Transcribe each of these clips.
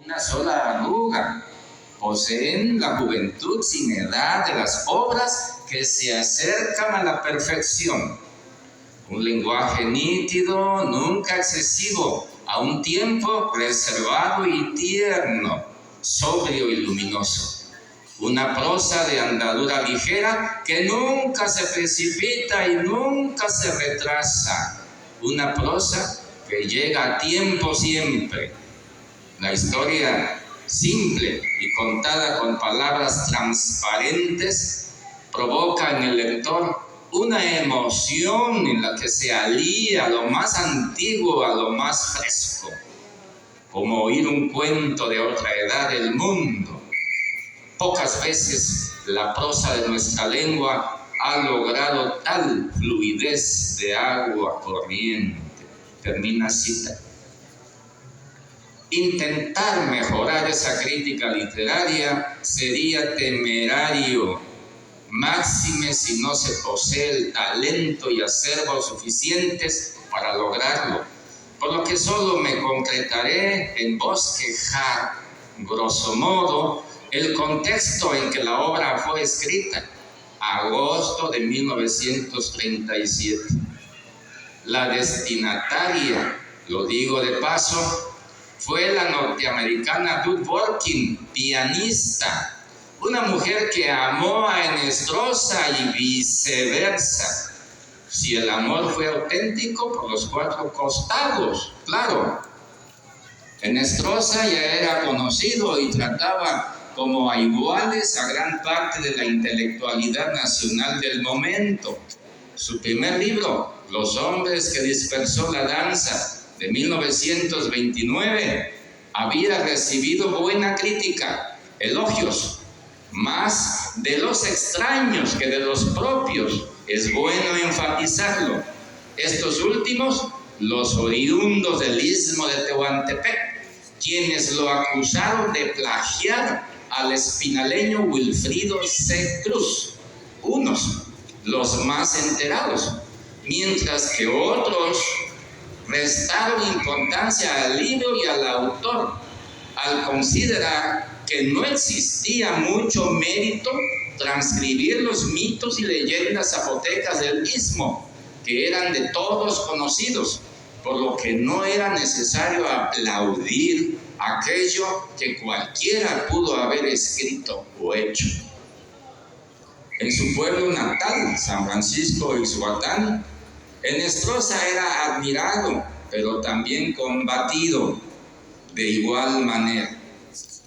una sola arruga. Poseen la juventud sin edad de las obras que se acercan a la perfección. Un lenguaje nítido, nunca excesivo, a un tiempo reservado y tierno, sobrio y luminoso. Una prosa de andadura ligera que nunca se precipita y nunca se retrasa. Una prosa que llega a tiempo siempre. La historia simple y contada con palabras transparentes provoca en el lector una emoción en la que se alía lo más antiguo a lo más fresco, como oír un cuento de otra edad del mundo. Pocas veces la prosa de nuestra lengua ha logrado tal fluidez de agua corriente. Termina cita. Intentar mejorar esa crítica literaria sería temerario, máxime si no se posee el talento y acervo suficientes para lograrlo, por lo que solo me concretaré en bosquejar, grosso modo, el contexto en que la obra fue escrita, agosto de 1937. La destinataria, lo digo de paso, fue la norteamericana Ruth Workin, pianista, una mujer que amó a Ennestrosa y viceversa. Si el amor fue auténtico, por los cuatro costados, claro. Ennestrosa ya era conocido y trataba como a iguales a gran parte de la intelectualidad nacional del momento. Su primer libro, Los hombres que dispersó la danza, de 1929, había recibido buena crítica, elogios, más de los extraños que de los propios. Es bueno enfatizarlo. Estos últimos, los oriundos del istmo de Tehuantepec, quienes lo acusaron de plagiar al espinaleño Wilfrido C. Cruz, unos, los más enterados, mientras que otros restaron importancia al libro y al autor, al considerar que no existía mucho mérito transcribir los mitos y leyendas zapotecas del istmo, que eran de todos conocidos, por lo que no era necesario aplaudir aquello que cualquiera pudo haber escrito o hecho. En su pueblo natal, San Francisco Ixhuatán, Ennestrosa era admirado, pero también combatido de igual manera.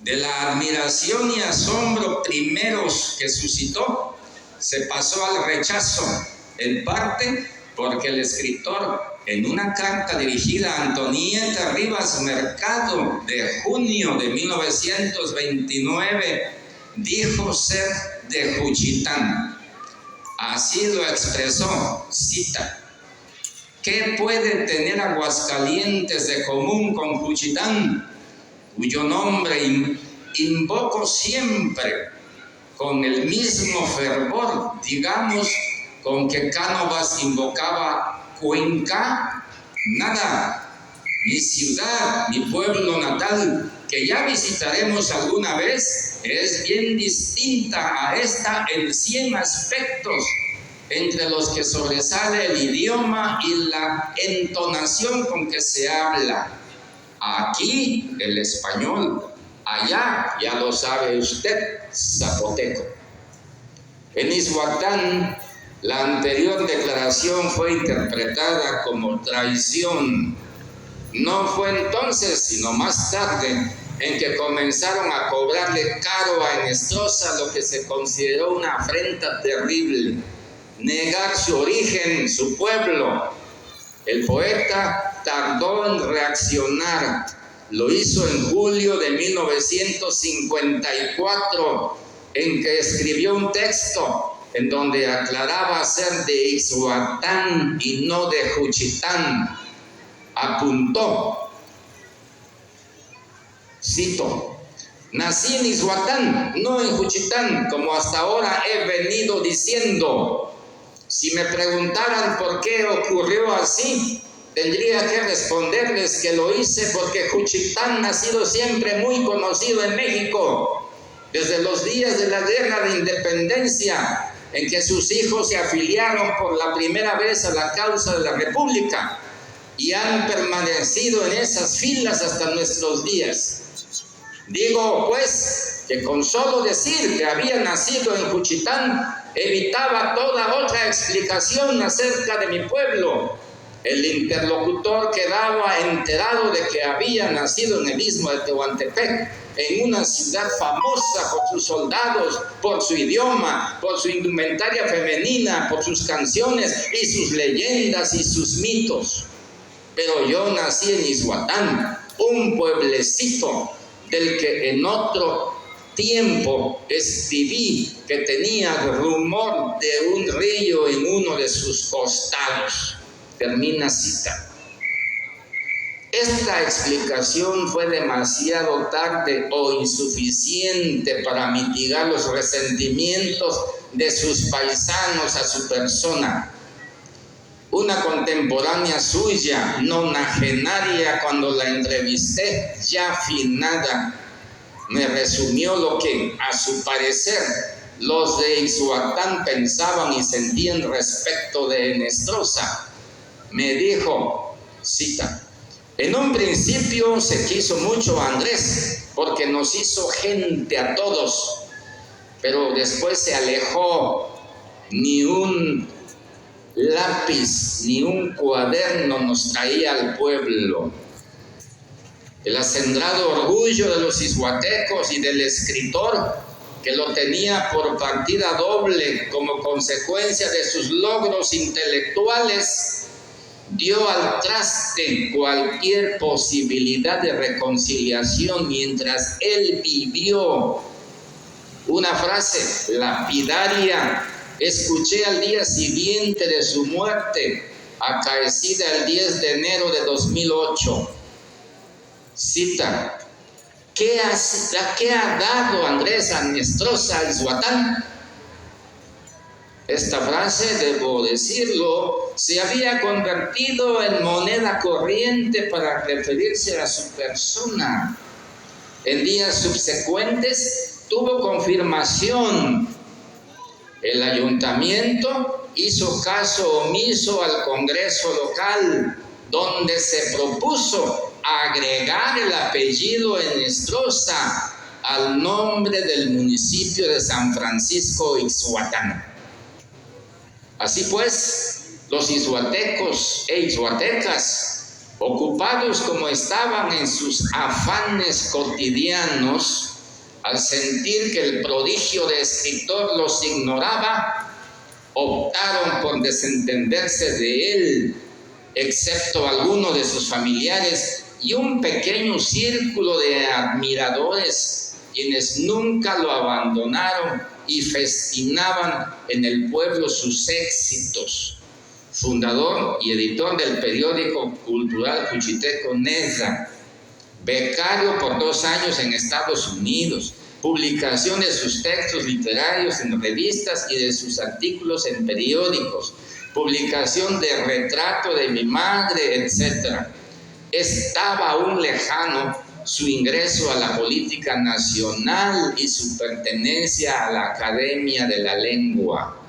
De la admiración y asombro primeros que suscitó, se pasó al rechazo, en parte porque el escritor, en una carta dirigida a Antonieta Rivas Mercado de junio de 1929, dijo ser de Juchitán. Así lo expresó, cita: ¿qué puede tener Aguascalientes de común con Juchitán, cuyo nombre invoco siempre con el mismo fervor, digamos, con que Cánovas invocaba Cuenca? Nada. Mi ciudad, mi pueblo natal, que ya visitaremos alguna vez, es bien distinta a esta en 100 aspectos, entre los que sobresale el idioma y la entonación con que se habla. Aquí el español, allá ya lo sabe usted, zapoteco. En Ixhuatán, la anterior declaración fue interpretada como traición. No fue entonces, sino más tarde, en que comenzaron a cobrarle caro a Ennestrosa lo que se consideró una afrenta terrible: negar su origen, su pueblo. El poeta tardó en reaccionar. Lo hizo en julio de 1954, en que escribió un texto en donde aclaraba ser de Ixhuatán y no de Juchitán. Apuntó, cito: nací en Ixhuatán, no en Juchitán, como hasta ahora he venido diciendo. Si me preguntaran por qué ocurrió así, tendría que responderles que lo hice porque Juchitán ha sido siempre muy conocido en México, desde los días de la Guerra de Independencia, en que sus hijos se afiliaron por la primera vez a la causa de la República y han permanecido en esas filas hasta nuestros días. Digo, pues, que con solo decir que había nacido en Juchitán evitaba toda otra explicación acerca de mi pueblo. El interlocutor quedaba enterado de que había nacido en el istmo de Tehuantepec, en una ciudad famosa por sus soldados, por su idioma, por su indumentaria femenina, por sus canciones y sus leyendas y sus mitos. Pero yo nací en Ixhuatán, un pueblecito del que en otro tiempo escribí que tenía rumor de un río en uno de sus costados. Termina cita. Esta explicación fue demasiado tarde o insuficiente para mitigar los resentimientos de sus paisanos a su persona. Una contemporánea suya, nonagenaria, cuando la entrevisté, ya finada, me resumió lo que, a su parecer, los de Ixhuatán pensaban y sentían respecto de Ennestrosa. Me dijo, cita, en un principio se quiso mucho a Andrés, porque nos hizo gente a todos, pero después se alejó. Ni un lápiz ni un cuaderno nos traía al pueblo. El acendrado orgullo de los ixhuatecos y del escritor, que lo tenía por partida doble como consecuencia de sus logros intelectuales, dio al traste cualquier posibilidad de reconciliación mientras él vivió. Una frase lapidaria escuché al día siguiente de su muerte, acaecida el 10 de enero de 2008. Cita, ¿qué ha dado Andrés a Ennestrosa a Ixhuatán? Esta frase, debo decirlo, se había convertido en moneda corriente para referirse a su persona. En días subsecuentes tuvo confirmación. El ayuntamiento hizo caso omiso al Congreso local, donde se propuso agregar el apellido Ennestrosa al nombre del municipio de San Francisco Ixhuatán. Así pues, los ixhuatecos e ixhuatecas, ocupados como estaban en sus afanes cotidianos, al sentir que el prodigio de escritor los ignoraba, optaron por desentenderse de él, excepto algunos de sus familiares y un pequeño círculo de admiradores, quienes nunca lo abandonaron y festinaban en el pueblo sus éxitos. Fundador y editor del periódico cultural juchiteco Neza, becario por 2 años en Estados Unidos, publicación de sus textos literarios en revistas y de sus artículos en periódicos, publicación de retrato de mi madre, etc. Estaba aún lejano su ingreso a la política nacional y su pertenencia a la Academia de la Lengua.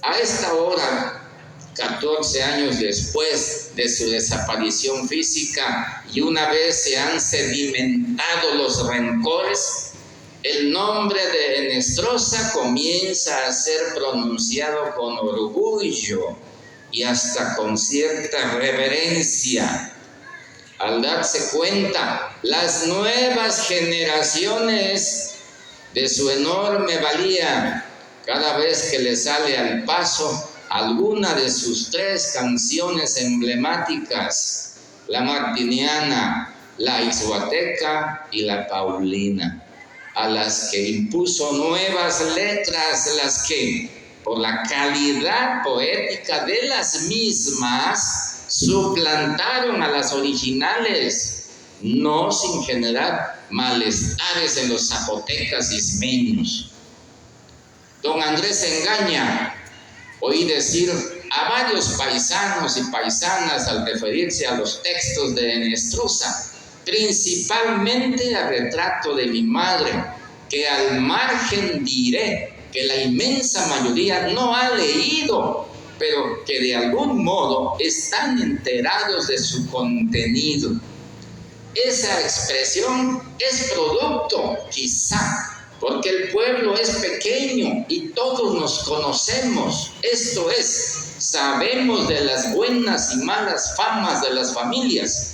A esta hora, 14 años después de su desaparición física y una vez se han sedimentado los rencores, el nombre de Ennestrosa comienza a ser pronunciado con orgullo y hasta con cierta reverencia. Al darse cuenta las nuevas generaciones de su enorme valía, cada vez que le sale al paso alguna de sus 3 canciones emblemáticas, la martiniana, la ixhuateca y la paulina, a las que impuso nuevas letras, las que, por la calidad poética de las mismas, suplantaron a las originales, no sin generar malestares en los zapotecas ismeños. Don Andrés Engaña, oí decir a varios paisanos y paisanas al referirse a los textos de Enhestruza, principalmente al retrato de mi madre, que al margen diré que la inmensa mayoría no ha leído, pero que de algún modo están enterados de su contenido. Esa expresión es producto, quizá, porque el pueblo es pequeño y todos nos conocemos. Esto es, sabemos de las buenas y malas famas de las familias.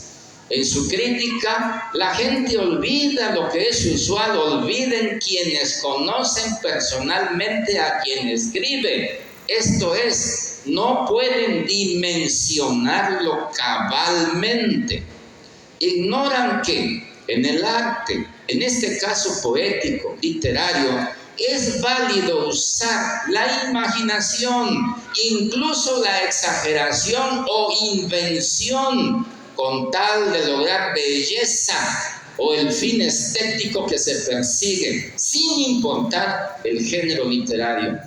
En su crítica, la gente olvida lo que es usual, olviden quienes conocen personalmente a quien escribe. Esto es, no pueden dimensionarlo cabalmente. Ignoran que en el arte, en este caso poético, literario, es válido usar la imaginación, incluso la exageración o invención, con tal de lograr belleza o el fin estético que se persigue, sin importar el género literario.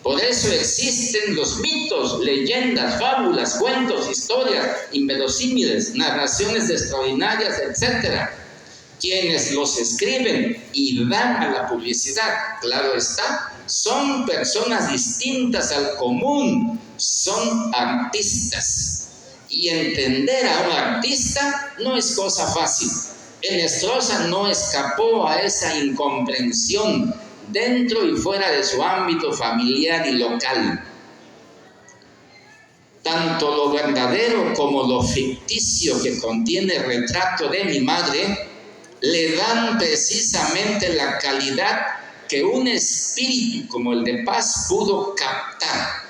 Por eso existen los mitos, leyendas, fábulas, cuentos, historias inverosímiles, narraciones extraordinarias, etc. Quienes los escriben y dan a la publicidad, claro está, son personas distintas al común, son artistas. Y entender a un artista no es cosa fácil. Enhestruza no escapó a esa incomprensión dentro y fuera de su ámbito familiar y local. Tanto lo verdadero como lo ficticio que contiene el retrato de mi madre le dan precisamente la calidad que un espíritu como el de Paz pudo captar.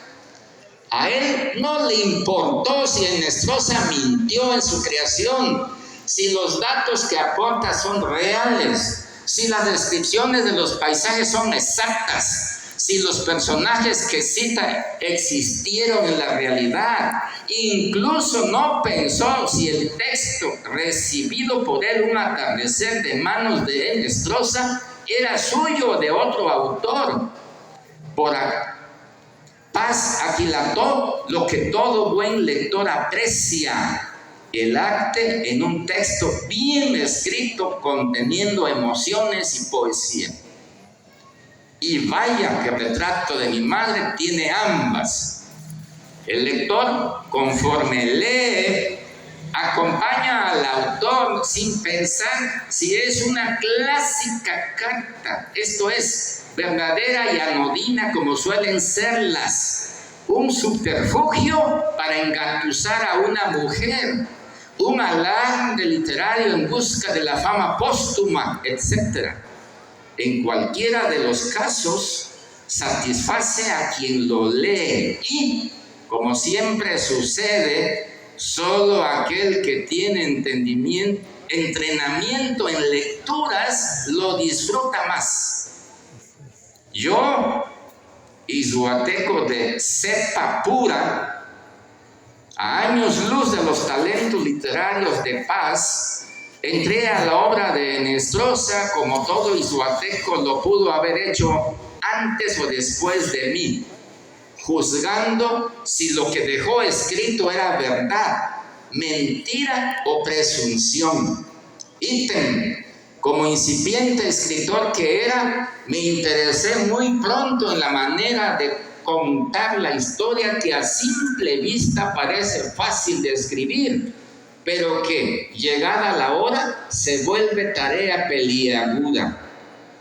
A él no le importó si Enhestruza mintió en su creación, si los datos que aporta son reales, si las descripciones de los paisajes son exactas, si los personajes que cita existieron en la realidad. Incluso no pensó si el texto recibido por él, un atardecer de manos de Enhestruza, era suyo o de otro autor. Por Paz aquilató lo que todo buen lector aprecia: el arte en un texto bien escrito, conteniendo emociones y poesía. Y vaya que el retrato de mi madre tiene ambas. El lector, conforme lee, acompaña al autor sin pensar si es una clásica carta, esto es, verdadera y anodina como suelen serlas, un subterfugio para engatusar a una mujer, un alarde literario en busca de la fama póstuma, etc. En cualquiera de los casos, satisface a quien lo lee y, como siempre sucede, solo aquel que tiene entrenamiento en lecturas lo disfruta más. Yo, ixhuateco de cepa pura, a años luz de los talentos literarios de Paz, entré a la obra de Enhestruza como todo ixhuateco lo pudo haber hecho antes o después de mí, juzgando si lo que dejó escrito era verdad, mentira o presunción. Ítem, como incipiente escritor que era, me interesé muy pronto en la manera de contar la historia que a simple vista parece fácil de escribir, pero que, llegada la hora, se vuelve tarea peliaguda.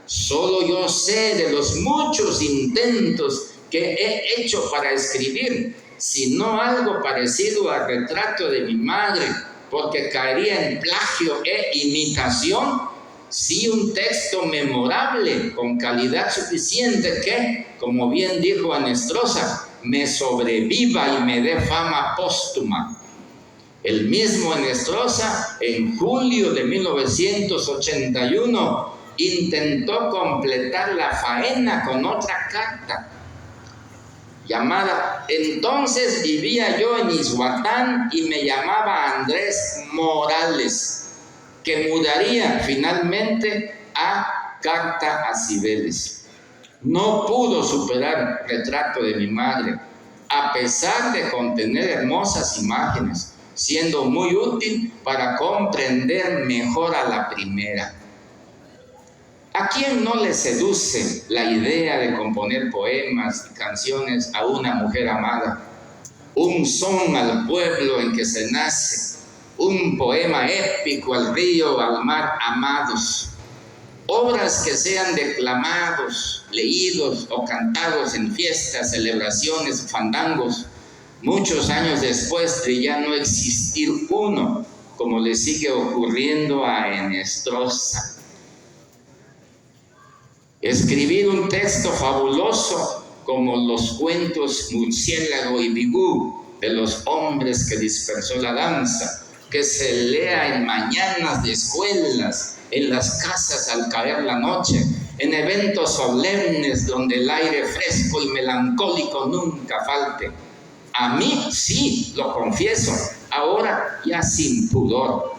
Solo yo sé de los muchos intentos que he hecho para escribir, si no algo parecido al retrato de mi madre, porque caería en plagio e imitación, sí un texto memorable, con calidad suficiente que, como bien dijo Enhestruza, me sobreviva y me dé fama póstuma. El mismo Enhestruza, en julio de 1981, intentó completar la faena con otra carta, llamada Entonces vivía yo en Ixhuatán y me llamaba Andrés Morales, que mudaría finalmente a Carta a Cibeles. No pudo superar el retrato de mi madre. a pesar de contener hermosas imágenes, siendo muy útil para comprender mejor a la primera. ¿A quién no le seduce la idea de componer poemas y canciones a una mujer amada? Un son al pueblo en que se nace, un poema épico al río, al mar amados. Obras que sean declamados, leídos o cantados en fiestas, celebraciones, fandangos, muchos años después de ya no existir uno, como le sigue ocurriendo a Henestrosa. Escribir un texto fabuloso como los cuentos Murciélago y Bigú de los hombres que dispersó la danza, que se lea en mañanas de escuelas, en las casas al caer la noche, en eventos solemnes donde el aire fresco y melancólico nunca falte. A mí sí, lo confieso, ahora ya sin pudor.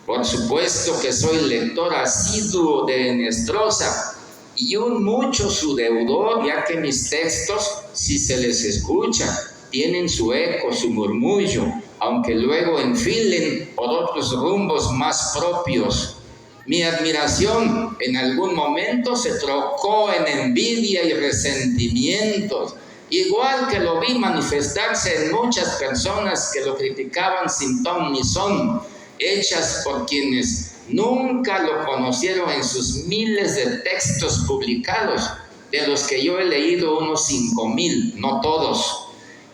Por supuesto que soy lector asiduo de Henestrosa y un mucho su deudor, ya que mis textos, si se les escucha, tienen su eco, su murmullo, aunque luego enfilen por otros rumbos más propios. Mi admiración en algún momento se trocó en envidia y resentimientos, igual que lo vi manifestarse en muchas personas que lo criticaban sin ton ni son, hechas por quienes nunca lo conocieron en sus miles de textos publicados, de los que yo he leído unos 5,000, no todos.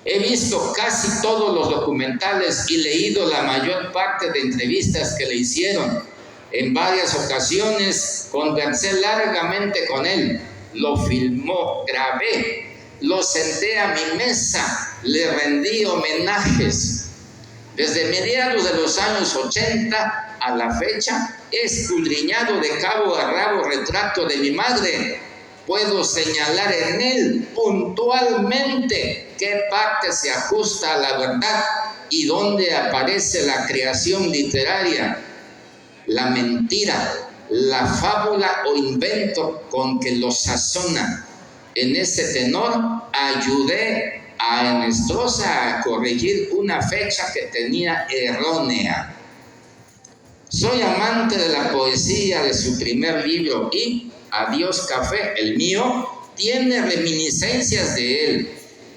He visto casi todos los documentales y leído la mayor parte de entrevistas que le hicieron. En varias ocasiones conversé largamente con él, lo filmó, grabé, lo senté a mi mesa, le rendí homenajes. Desde mediados de los años 80 a la fecha, he escudriñado de cabo a rabo retrato de mi madre. Puedo señalar en él puntualmente qué parte se ajusta a la verdad y dónde aparece la creación literaria, la mentira, la fábula o invento con que lo sazona. En ese tenor ayudé a Henestrosa a corregir una fecha que tenía errónea. Soy amante de la poesía de su primer libro y Adiós Café, el mío, tiene reminiscencias de él.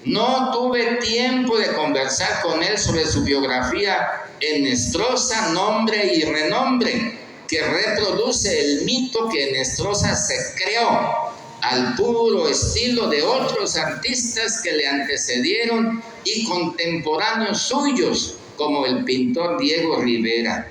No tuve tiempo de conversar con él sobre su biografía Henestrosa, nombre y renombre, que reproduce el mito que Henestrosa se creó al puro estilo de otros artistas que le antecedieron y contemporáneos suyos, como el pintor Diego Rivera.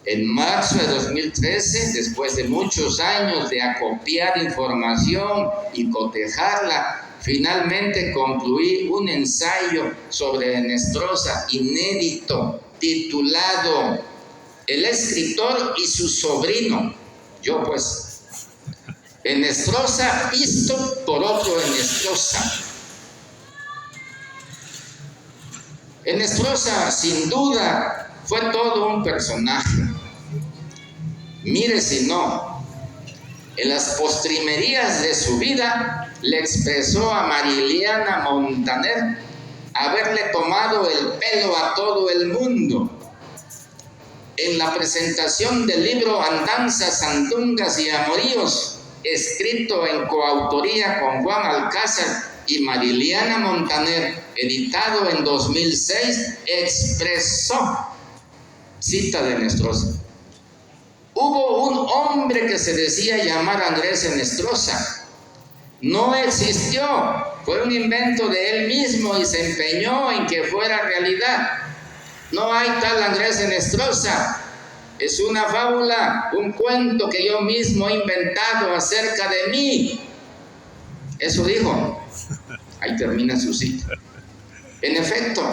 En marzo de 2013, después de muchos años de acopiar información y cotejarla, finalmente concluí un ensayo sobre Henestrosa inédito, titulado El escritor y su sobrino. Yo pues, Henestrosa visto por otro Henestrosa. Henestrosa, sin duda, fue todo un personaje. Mire si no, en las postrimerías de su vida le expresó a Mariliana Montaner haberle tomado el pelo a todo el mundo. En la presentación del libro Andanzas, Sandungas y Amoríos, escrito en coautoría con Juan Alcázar y Mariliana Montaner, editado en 2006, expresó, cita de Henestrosa: hubo un hombre que se decía llamar Andrés Henestrosa. No existió, fue un invento de él mismo y se empeñó en que fuera realidad. No hay tal Andrés Henestrosa. Es una fábula, un cuento que yo mismo he inventado acerca de mí. Eso dijo. Ahí termina su cita. En efecto,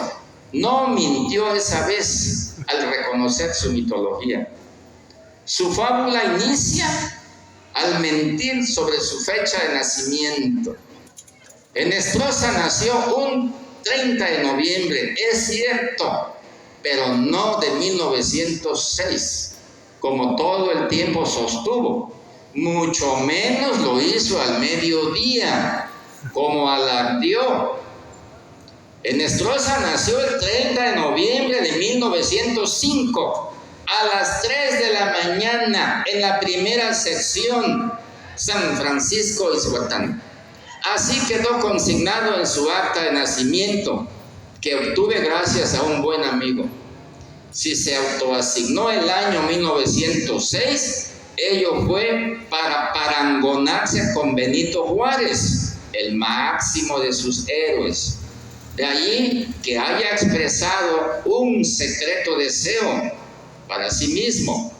no mintió esa vez al reconocer su mitología. Su fábula inicia al mentir sobre su fecha de nacimiento. Henestrosa nació un 30 de noviembre, es cierto, pero no de 1906, como todo el tiempo sostuvo. Mucho menos lo hizo al mediodía, como alardeó. Ennestrosa nació el 30 de noviembre de 1905, a las 3 de la mañana, en la primera sección, San Francisco Ixhuatán. Así quedó consignado en su acta de nacimiento, que obtuve gracias a un buen amigo. Si se autoasignó el año 1906, ello fue para parangonarse con Benito Juárez, el máximo de sus héroes. De allí que haya expresado un secreto deseo para sí mismo.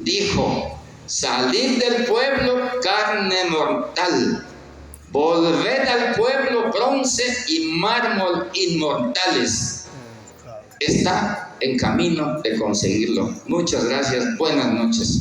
Dijo: salid del pueblo carne mortal, volved al pueblo bronce y mármol inmortales. Está en camino de conseguirlo. Muchas gracias, buenas noches.